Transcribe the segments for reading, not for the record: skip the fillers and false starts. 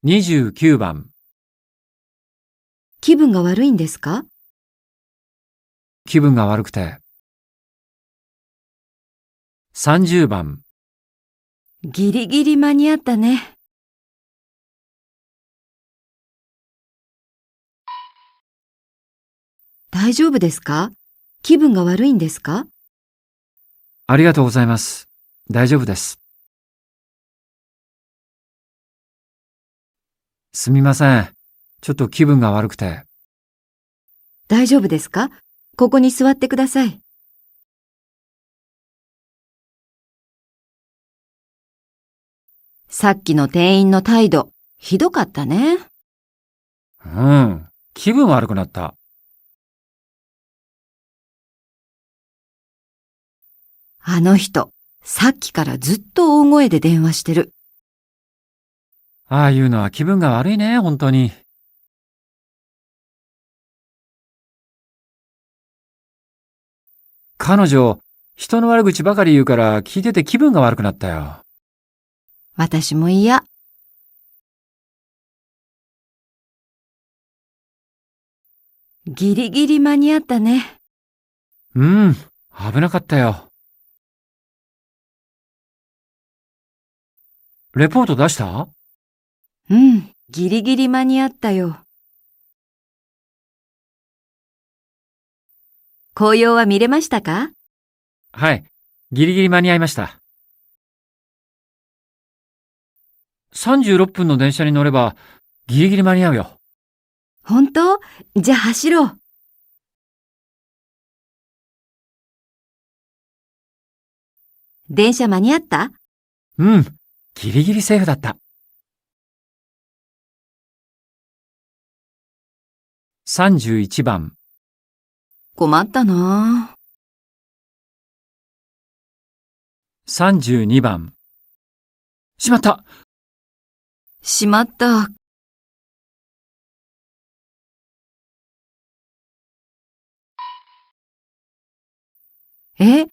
29番。気分が悪いんですか？気分が悪くて。30番。ギリギリ間に合ったね。大丈夫ですか？気分が悪いんですか？ありがとうございます。大丈夫です。すみません。ちょっと気分が悪くて。大丈夫ですか？ここに座ってください。さっきの店員の態度、ひどかったね。気分悪くなった。あの人、さっきからずっと大声で電話してる。ああいうのは気分が悪いね、本当に。彼女、人の悪口ばかり言うから聞いてて気分が悪くなったよ。私も嫌。ギリギリ間に合ったね。危なかったよ。レポート出した？ギリギリ間に合ったよ。紅葉は見れましたか？はい。ギリギリ間に合いました。36分の電車に乗ればギリギリ間に合うよ。本当？じゃあ走ろう。電車間に合った？ギリギリセーフだった。31番。困ったな32番。しまった。しまった。今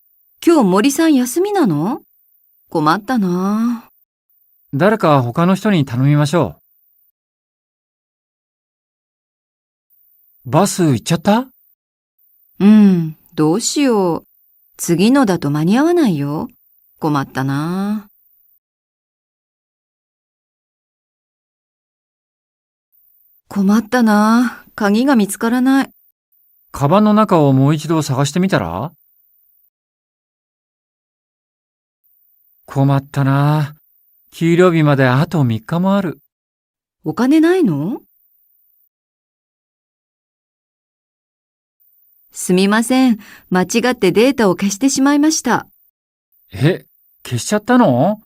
日森さん休みなの？困ったな誰か他の人に頼みましょう。バス行っちゃった？どうしよう。次のだと間に合わないよ。困ったな困ったな鍵が見つからない。カバンの中をもう一度探してみたら？困ったな。給料日まであと3日もある。お金ないの？すみません。間違ってデータを消してしまいました。消しちゃったの？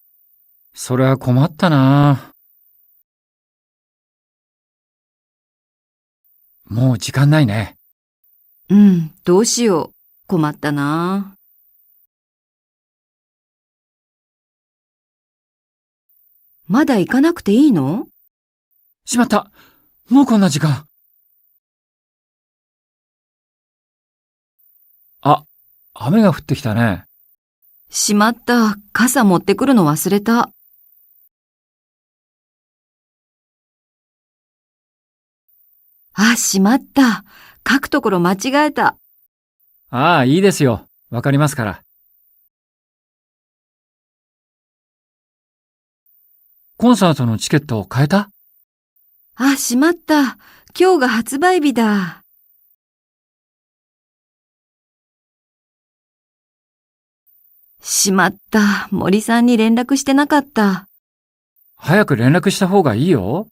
それは困ったな。もう時間ないね。どうしよう。困ったなまだ行かなくていいの？しまった。もうこんな時間。あ、雨が降ってきたね。しまった。傘持ってくるの忘れた。しまった。書くところ間違えた。ああ、いいですよ。わかりますから。コンサートのチケットを変えた？しまった。今日が発売日だ。しまった。森さんに連絡してなかった。早く連絡した方がいいよ。